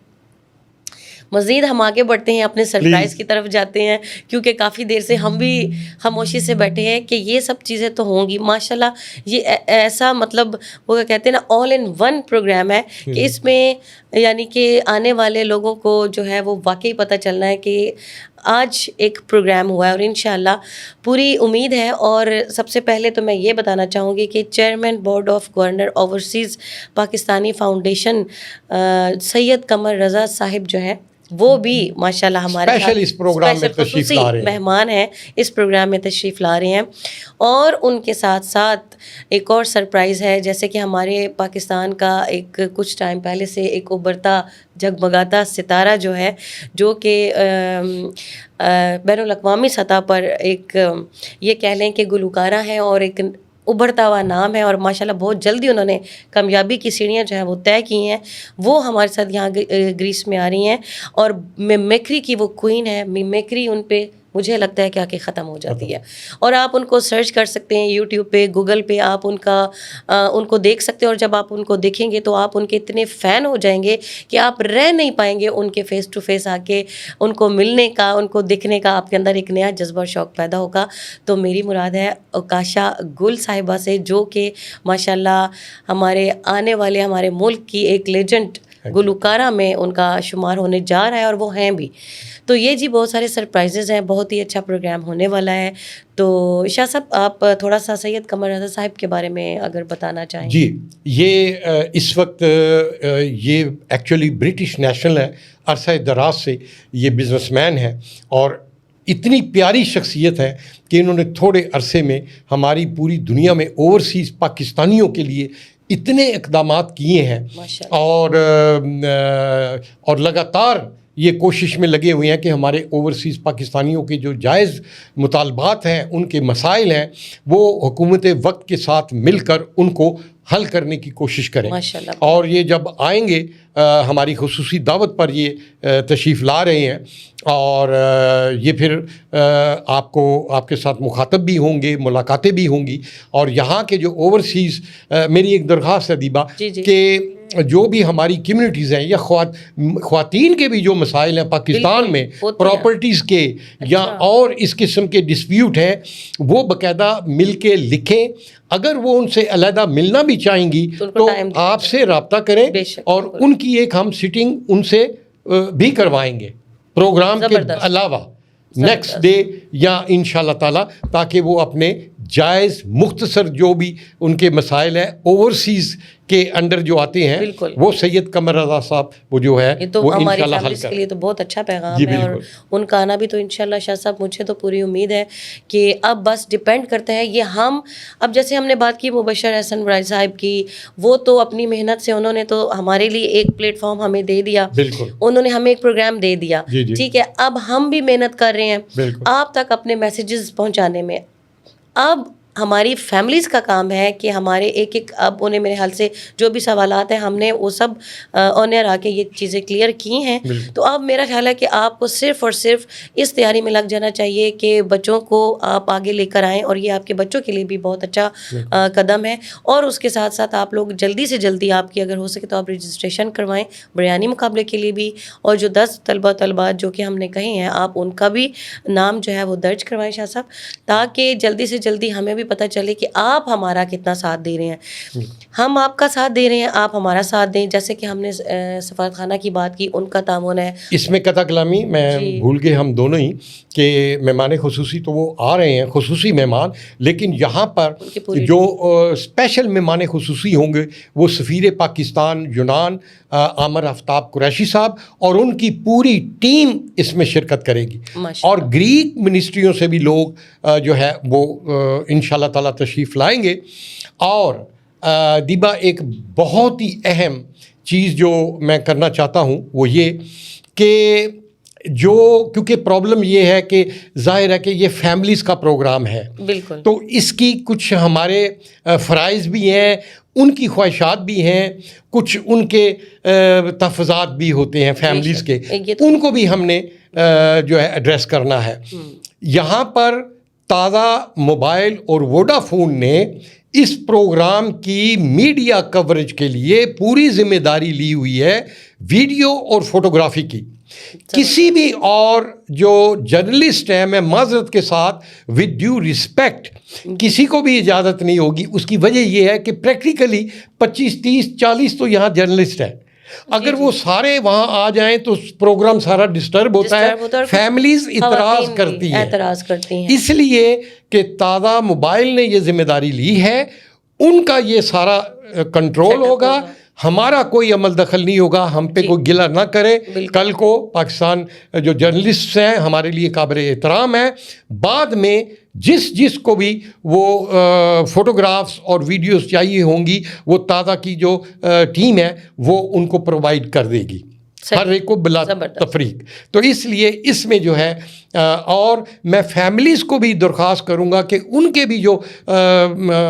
مزید ہم آگے بڑھتے ہیں, اپنے سرپرائز کی طرف جاتے ہیں, کیونکہ کافی دیر سے ہم بھی خاموشی سے بیٹھے ہیں کہ یہ سب چیزیں تو ہوں گی. ماشاءاللہ یہ ایسا مطلب وہ کہتے ہیں نا آل ان ون پروگرام ہے کہ اس میں یعنی کہ آنے والے لوگوں کو جو ہے وہ واقعی پتہ چلنا ہے کہ آج ایک پروگرام ہوا ہے اور انشاءاللہ پوری امید ہے. اور سب سے پہلے تو میں یہ بتانا چاہوں گی کہ chairman board of governor overseas Pakistani foundation Syed Qamar Raza صاحب جو ہے وہ بھی ماشاءاللہ ہمارے اس پروگرام میں تشریف لا رہے ہیں, مہمان ہیں, اس پروگرام میں تشریف لا رہے ہیں. اور ان کے ساتھ ساتھ ایک اور سرپرائز ہے, جیسے کہ ہمارے پاکستان کا ایک کچھ ٹائم پہلے سے ایک ابھرتا جگمگاتا ستارہ جو ہے, جو کہ بین الاقوامی سطح پر ایک یہ کہہ لیں کہ گلوکارہ ہیں اور ایک ابھرتا ہوا نام ہے, اور ماشاءاللہ بہت جلدی انہوں نے کامیابی کی سیڑھیاں جو ہیں وہ طے کی ہیں. وہ ہمارے ساتھ یہاں گریس میں آ رہی ہیں اور میمیکری کی وہ کوئین ہے. میمیکری ان پہ مجھے لگتا ہے کہ آ کے ختم ہو جاتی ہے, اور آپ ان کو سرچ کر سکتے ہیں یوٹیوب پہ, گوگل پہ, آپ ان کو دیکھ سکتے ہیں. اور جب آپ ان کو دیکھیں گے تو آپ ان کے اتنے فین ہو جائیں گے کہ آپ رہ نہیں پائیں گے ان کے فیس ٹو فیس آ کے ان کو ملنے کا, ان کو دیکھنے کا. آپ کے اندر ایک نیا جذبہ اور شوق پیدا ہوگا. تو میری مراد ہے اوکاشا گل صاحبہ سے, جو کہ ماشاءاللہ ہمارے آنے والے ہمارے ملک کی ایک لیجنڈ گلوکارہ میں ان کا شمار ہونے جا رہا ہے, اور وہ ہیں بھی. تو یہ جی بہت سارے سرپرائزز ہیں, بہت ہی اچھا پروگرام ہونے والا ہے. تو شاہ صاحب آپ تھوڑا سا سید قمر رضا صاحب کے بارے میں اگر بتانا چاہیں. جی, یہ اس وقت یہ ایکچولی برٹش نیشنل ہے, عرصہ دراز سے یہ بزنس مین ہے, اور اتنی پیاری شخصیت ہے کہ انہوں نے تھوڑے عرصے میں ہماری پوری دنیا میں اوورسیز پاکستانیوں کے لیے اتنے اقدامات کیے ہیں, اور لگاتار یہ کوشش میں لگے ہوئے ہیں کہ ہمارے اوورسیز پاکستانیوں کے جو جائز مطالبات ہیں, ان کے مسائل ہیں, وہ حکومت وقت کے ساتھ مل کر ان کو حل کرنے کی کوشش کریں. اور یہ جب آئیں گے ہماری خصوصی دعوت پر یہ تشریف لا رہے ہیں, اور یہ پھر آپ کے ساتھ مخاطب بھی ہوں گے, ملاقاتیں بھی ہوں گی. اور یہاں کے جو اوورسیز, میری ایک درخواست ہے دیبا کہ جو بھی ہماری کمیونٹیز ہیں یا خواتین کے بھی جو مسائل ہیں پاکستان میں, پراپرٹیز کے یا اور اس قسم کے ڈسپیوٹ ہیں, وہ باقاعدہ مل کے لکھیں. اگر وہ ان سے علیحدہ ملنا بھی چاہیں گی تو آپ سے رابطہ کریں, اور ان کی ایک ہم سٹنگ ان سے بھی کروائیں گے پروگرام کے علاوہ نیکسٹ ڈے یا انشاءاللہ تعالی, تاکہ وہ اپنے جائز مختصر جو بھی ان کے مسائل ہیں اوورسیز کے انڈر جو آتے ہیں, وہ سید قمر رضا صاحب وہ جو ہے وہ انشاءاللہ حل کریں. کے لیے تو بہت اچھا پیغام ہے, اور ان کا آنا بھی تو انشاءاللہ شاہ صاحب مجھے تو پوری امید ہے کہ اب بس ڈپینڈ کرتا ہے یہ ہم, اب جیسے ہم نے بات کی مبشر احسن برائے صاحب کی, وہ تو اپنی محنت سے انہوں نے تو ہمارے لیے ایک پلیٹ فارم ہمیں دے دیا, انہوں نے ہمیں ایک پروگرام دے دیا, ٹھیک ہے. اب ہم بھی محنت کر رہے ہیں آپ تک اپنے میسیجز پہنچانے میں. اب ہماری فیملیز کا کام ہے کہ ہمارے ایک ایک اب انہیں میرے حال سے جو بھی سوالات ہیں ہم نے وہ سب آن ایئر آ کے یہ چیزیں کلیئر کی ہیں. تو اب میرا خیال ہے کہ آپ کو صرف اور صرف اس تیاری میں لگ جانا چاہیے کہ بچوں کو آپ آگے لے کر آئیں, اور یہ آپ کے بچوں کے لیے بھی بہت اچھا قدم ہے. اور اس کے ساتھ ساتھ آپ لوگ جلدی سے جلدی آپ کی اگر ہو سکے تو آپ رجسٹریشن کروائیں بریانی مقابلے کے لیے بھی, اور جو 10 طلبات جو کہ ہم نے کہے ہیں آپ ان کا بھی نام جو ہے وہ درج کروائیں شاہ صاحب, تاکہ جلدی سے جلدی ہمیں بھی پتہ چلے کہ آپ ہمارا کتنا ساتھ دے رہے ہیں. ہم آپ کا ساتھ دے رہے ہیں, آپ ہمارا ساتھ دیں. جیسے کہ ہم نے سفارت خانہ کی بات کی, ان کا تعاون ہے. اس میں قطع کلامی میں بھول گئے ہم دونوں ہی کہ مہمان خصوصی تو وہ آ رہے ہیں, خصوصی مہمان, لیکن یہاں پر جو اسپیشل مہمان خصوصی ہوں گے وہ سفیر پاکستان یونان عامر آفتاب قریشی صاحب اور ان کی پوری ٹیم اس میں شرکت کرے گی. اور گریک منسٹریوں سے بھی لوگ جو ہے وہ انشاءاللہ تعالیٰ تشریف لائیں گے. اور دیبا ایک بہت ہی اہم چیز جو میں کرنا چاہتا ہوں وہ یہ کہ جو کیونکہ پرابلم یہ ہے کہ ظاہر ہے کہ یہ فیملیز کا پروگرام ہے, بالکل, تو اس کی کچھ ہمارے فرائض بھی ہیں, ان کی خواہشات بھی ہیں, کچھ ان کے تحفظات بھی ہوتے ہیں فیملیز کے, ان کو بھی ہم نے جو ہے ایڈریس کرنا ہے. یہاں پر تازہ موبائل اور ووڈا فون نے اس پروگرام کی میڈیا کوریج کے لیے پوری ذمہ داری لی ہوئی ہے, ویڈیو اور فوٹوگرافی کی. کسی بھی اور جو جرنلسٹ ہے, میں معذرت کے ساتھ ود ڈیو رسپیکٹ کسی کو بھی اجازت نہیں ہوگی. اس کی وجہ یہ ہے کہ پریکٹیکلی 25 30 40 تو یہاں جرنلسٹ ہیں. اگر وہ سارے وہاں آ جائیں تو پروگرام سارا ڈسٹرب ہوتا ہے, فیملیز اعتراض کرتی ہیں. اس لیے کہ تازہ موبائل نے یہ ذمہ داری لی ہے, ان کا یہ سارا کنٹرول ہوگا, ہمارا کوئی عمل دخل نہیں ہوگا. ہم پہ کوئی گلہ نہ کرے. کل کو پاکستان جو جرنلسٹ ہیں ہمارے لیے قابل احترام ہیں, بعد میں جس کو بھی وہ فوٹوگرافس اور ویڈیوز چاہیے ہوں گی وہ تازہ کی جو ٹیم ہے وہ ان کو پرووائڈ کر دے گی, ہر ایک کو بلا تفریق. تو اس لیے اس میں جو ہے اور میں فیملیز کو بھی درخواست کروں گا کہ ان کے بھی جو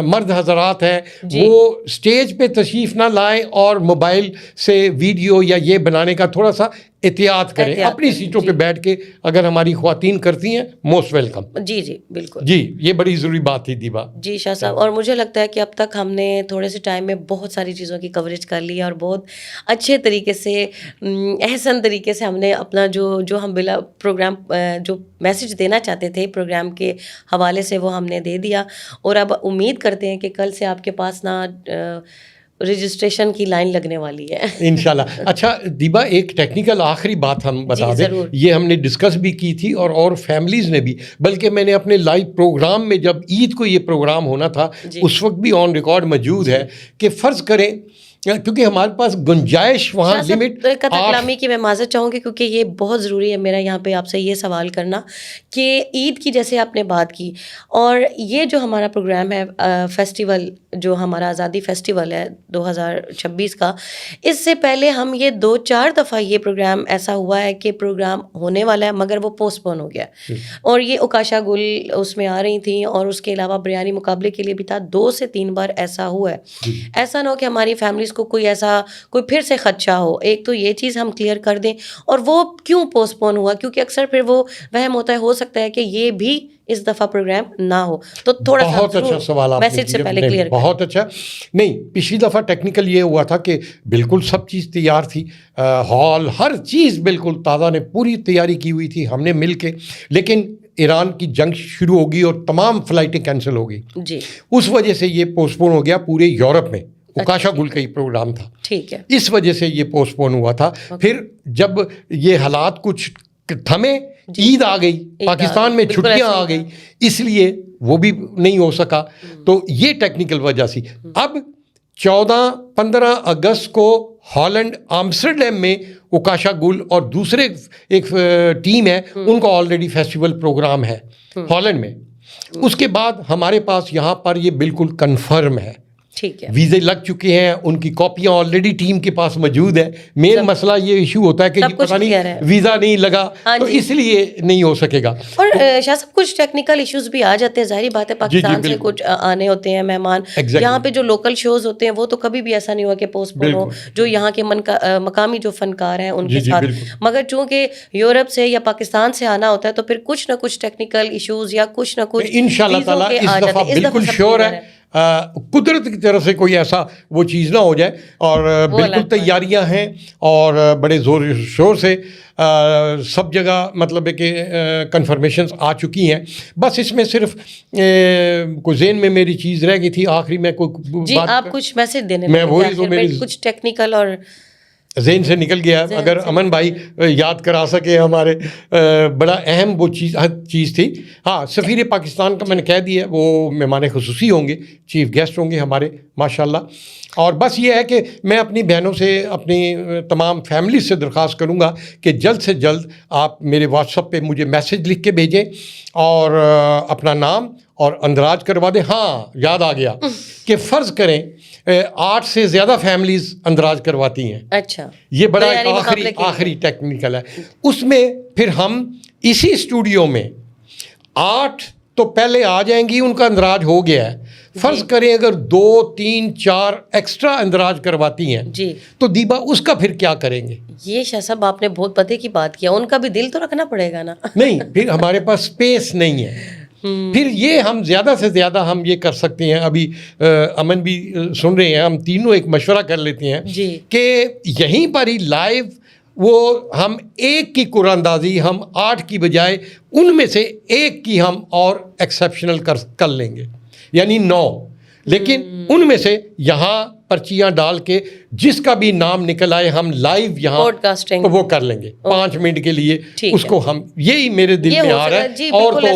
مرد حضرات ہیں وہ سٹیج پہ تشریف نہ لائیں اور موبائل سے ویڈیو یا یہ بنانے کا تھوڑا سا احتیاط کریں. اپنی سیٹوں پہ بیٹھ کے اگر ہماری خواتین کرتی ہیں موسٹ ویلکم. جی بالکل, جی یہ بڑی ضروری بات تھی دیبا. جی شاہ صاحب, اور مجھے لگتا ہے کہ اب تک ہم نے تھوڑے سے ٹائم میں بہت ساری چیزوں کی کوریج کر لی ہے, اور بہت اچھے طریقے سے احسن طریقے سے ہم نے اپنا جو ہم بلا پروگرام جو میسج دینا چاہتے تھے پروگرام کے حوالے سے وہ ہم نے دے دیا. اور اب امید کرتے ہیں کہ کل سے آپ کے پاس نا رجسٹریشن کی لائن لگنے والی ہے انشاءاللہ. اچھا دیبا, ایک ٹیکنیکل آخری بات ہم بتا دیں, یہ ہم نے ڈسکس بھی کی تھی اور فیملیز نے بھی, بلکہ میں نے اپنے لائیو پروگرام میں جب عید کو یہ پروگرام ہونا تھا اس وقت بھی آن ریکارڈ موجود ہے کہ فرض کریں کیونکہ ہمارے پاس گنجائش وہاں لمٹ. کلامی کی میں معذرت چاہوں گی کیونکہ یہ بہت ضروری ہے میرا یہاں پہ آپ سے یہ سوال کرنا کہ عید کی جیسے آپ نے بات کی, اور یہ جو ہمارا پروگرام ہے فیسٹیول جو ہمارا آزادی فیسٹیول ہے 2026 کا, اس سے پہلے ہم یہ 2-4 دفعہ یہ پروگرام ایسا ہوا ہے کہ پروگرام ہونے والا ہے مگر وہ پوسٹ پون ہو گیا, اور یہ اوکاشا گل اس میں آ رہی تھیں, اور اس کے علاوہ بریانی مقابلے کے لیے بھی تھا. 2 سے 3 بار ایسا ہوا ہے. ایسا نہ ہو کہ ہماری فیملی کو کوئی پھر سے خدشہ ہو. ایک تو یہ چیز ہم کلیئر کر دیں, اور وہ کیوں پوسٹ پون ہوا, کیونکہ اکثر پھر وہ وہم ہوتا ہے, ہو سکتا ہے کہ یہ بھی اس دفعہ پروگرام نہ ہو. تو تھوڑا سا بہت اچھا سوال آپ نے میسج سے پہلے کلیئر, بہت اچھا. نہیں, پچھلی دفعہ ٹیکنیکل یہ ہوا تھا کہ بالکل سب چیز تیار تھی, ہال ہر چیز بالکل تازہ نے پوری تیاری کی ہوئی تھی, ہم نے مل کے, لیکن ایران کی جنگ شروع ہوگی اور تمام فلائٹیں کینسل ہو گئی. جی, اس وجہ سے یہ پوسٹ پون ہو گیا پورے یورپ میں. اوکاشا گل کا ہی پروگرام تھا, ٹھیک ہے, اس وجہ سے یہ پوسٹ پون ہوا تھا. پھر جب یہ حالات کچھ تھمے, عید آ گئی, پاکستان میں چھٹیاں آ گئی, اس لیے وہ بھی نہیں ہو سکا. تو یہ ٹیکنیکل وجہ سی. اب 14-15 اگست کو ہالینڈ آمسٹرڈیم میں اوکاشا گل اور دوسرے ایک ٹیم ہے, ان کا آلریڈی فیسٹیول پروگرام ہے ہالینڈ میں. اس کے بعد ہمارے پاس یہاں پر یہ بالکل کنفرم ہے ٹھیک ہے. ویزے لگ چکے ہیں, ان کی کاپیاں آلریڈی ٹیم کے پاس موجود ہیں. مین مسئلہ یہ ایشو ہوتا ہے کہ پتہ نہیں ویزا نہیں لگا تو اس لیے نہیں ہو سکے گا. اور شاہ صاحب کچھ ٹیکنیکل ایشوز بھی آ جاتے ہیں, ظاہری بات ہے پاکستان سے کچھ آنے ہوتے ہیں مہمان, یہاں پہ جو لوکل شوز ہوتے ہیں وہ تو کبھی بھی ایسا نہیں ہوا کہ پوسٹ پون ہو, جو یہاں کے مقامی جو فنکار ہیں ان کے ساتھ. مگر چونکہ یورپ سے یا پاکستان سے آنا ہوتا ہے تو پھر کچھ نہ کچھ ٹیکنیکل ایشوز یا کچھ نہ کچھ انشاءاللہ تعالیٰ اس دفعہ بالکل شیور ہے قدرت کی طرف سے کوئی ایسا وہ چیز نہ ہو جائے, اور بالکل تیاریاں ہیں اور بڑے زور شور سے سب جگہ مطلب ہے کہ کنفرمیشنز آ چکی ہیں. بس اس میں صرف کوئی ذہن میں میری چیز رہ گئی تھی آخری میں کوئی جی آپ کچھ میسج دینے میں وہی تو میری کچھ ٹیکنیکل اور ذہن سے نکل گیا. اگر امن بھائی یاد کرا سکے ہمارے, بڑا اہم وہ چیز تھی. ہاں سفیر پاکستان کا میں نے کہہ دیا, وہ مہمان خصوصی ہوں گے, چیف گیسٹ ہوں گے ہمارے ماشاءاللہ. اور بس یہ ہے کہ میں اپنی بہنوں سے اپنی تمام فیملی سے درخواست کروں گا کہ جلد سے جلد آپ میرے واٹس ایپ پہ مجھے میسج لکھ کے بھیجیں اور اپنا نام اور اندراج کروا دیں. ہاں یاد آ گیا کہ فرض کریں 8 سے زیادہ فیملیز اندراج کرواتی ہیں. اچھا یہ بڑا آخری ٹیکنیکل ہے. اس میں پھر ہم اسی اسٹوڈیو میں 8 تو پہلے آ جائیں گی, ان کا اندراج ہو گیا ہے. فرض کریں اگر 2 3 4 ایکسٹرا اندراج کرواتی ہیں جی تو دیبا اس کا پھر کیا کریں گے؟ یہ شاہ صاحب آپ نے بہت پتے کی بات کیا, ان کا بھی دل تو رکھنا پڑے گا نا. نہیں پھر ہمارے پاس اسپیس نہیں ہے. پھر یہ ہم زیادہ سے زیادہ ہم یہ کر سکتے ہیں, ابھی امن بھی سن رہے ہیں, ہم تینوں ایک مشورہ کر لیتے ہیں کہ یہیں پر ہی لائیو وہ ہم ایک کی قرآن اندازی ہم 8 کی بجائے ان میں سے ایک کی ہم اور ایکسیپشنل کر لیں گے, یعنی 9. لیکن ان میں سے یہاں پرچیاں ڈال کے جس کا بھی نام نکل آئے ہم لائیو یہاں وہ کر لیں گے 5 منٹ کے لیے. اس کو ہم یہی میرے دل میں آ رہا ہے. اور تو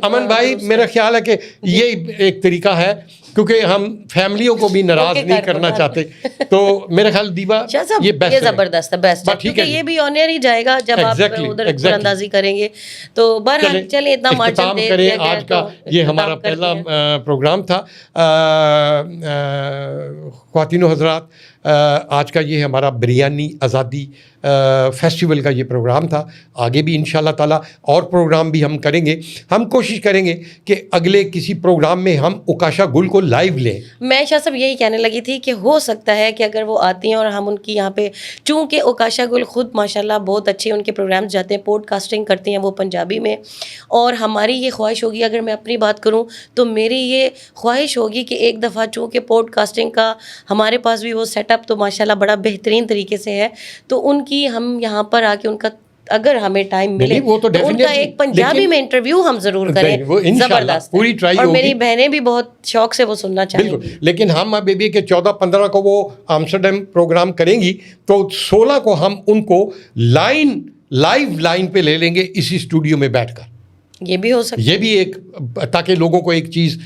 امن بھائی میرا خیال ہے کہ یہ ایک طریقہ ہے, کیونکہ ہم فیملیوں کو بھی ناراض نہیں کرنا چاہتے. تو میرا خیال دیبا یہ بیسٹ ہے, زبردست ہے, بیسٹ ہے, کیونکہ یہ بھی آنر ہی جائے گا جب آپ ادھر قرآن اندازی کریں گے. تو بہرحال چلیں اتنا مارجن دے کریں. آج کا یہ ہمارا پہلا پروگرام تھا. خواتین و حضرات, آج کا یہ ہمارا بریانی آزادی فیسٹیول کا یہ پروگرام تھا. آگے بھی انشاءاللہ تعالیٰ اور پروگرام بھی ہم کریں گے. ہم کوشش کریں گے کہ اگلے کسی پروگرام میں ہم اوکاشا گل کو لائیو لیں. میں شاہ صاحب یہی کہنے لگی تھی کہ ہو سکتا ہے کہ اگر وہ آتی ہیں اور ہم ان کی یہاں پہ, چونکہ اوکاشا گل خود ماشاءاللہ بہت اچھے ان کے پروگرامز جاتے ہیں, پوڈ کاسٹنگ کرتی ہیں وہ پنجابی میں, اور ہماری یہ خواہش ہوگی, اگر میں اپنی بات کروں تو میری یہ خواہش ہوگی کہ ایک دفعہ چونکہ پوڈ کاسٹنگ کا ہمارے پاس بھی وہ سیٹ اپ تو ماشاءاللہ بڑا بہترین طریقے سے ہے, تو ان کی ہم یہاں پر آ کے ان کا اگر ہمیں ٹائم ملے تو ان کا ایک پنجابی میں انٹرویو ہم ضرور کریں. زبردست پوری ٹرائی اور میری بہنیں بھی بہت شوق سے وہ سننا چاہیں گی. لیکن ہم ابھی بھی کہ 14-15 کو وہ آمسٹرڈیم پروگرام کریں گی, تو 16 کو ہم ان کو لائیو لائن پہ لے لیں گے اسی اسٹوڈیو میں بیٹھ کر. یہ بھی ہو سکتا ہے, یہ بھی ایک, تاکہ لوگوں کو ایک چیز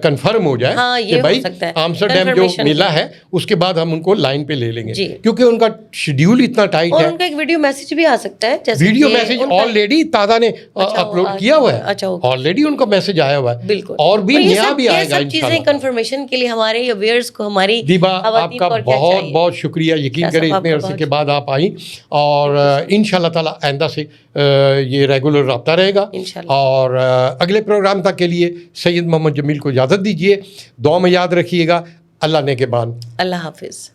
کنفرم ہو جائے کہ بھائی آمسٹرڈیم جو میلہ ہے اس کے بعد ہم ان کو لائن پہ لے لیں گے, کیونکہ ان کا شیڈیول اتنا ٹائٹ ہے. اور ان کا ایک ویڈیو میسج بھی آ سکتا ہے, ویڈیو میسج آلریڈی تازہ نے اپلوڈ کیا ہوا ہے, آلریڈی ان کا میسج آیا ہوا ہے. بالکل, اور بھی نیا بھی آئے گا سب چیزیں کنفرمیشن کے لیے ہمارے ویئرز کو ہماری. دیبا آپ کا بہت بہت شکریہ, یقین کریں اتنے عرصے کے بعد آپ آئیں, اور انشاءاللہ تعالیٰ آئندہ سے یہ ریگولر رابطہ رہے گا. اور اگلے پروگرام تک کے لیے سید محمد جمیل کو اجازت دیجیے. دعا میں یاد رکھیے گا. اللہ نے کے بان. اللہ حافظ.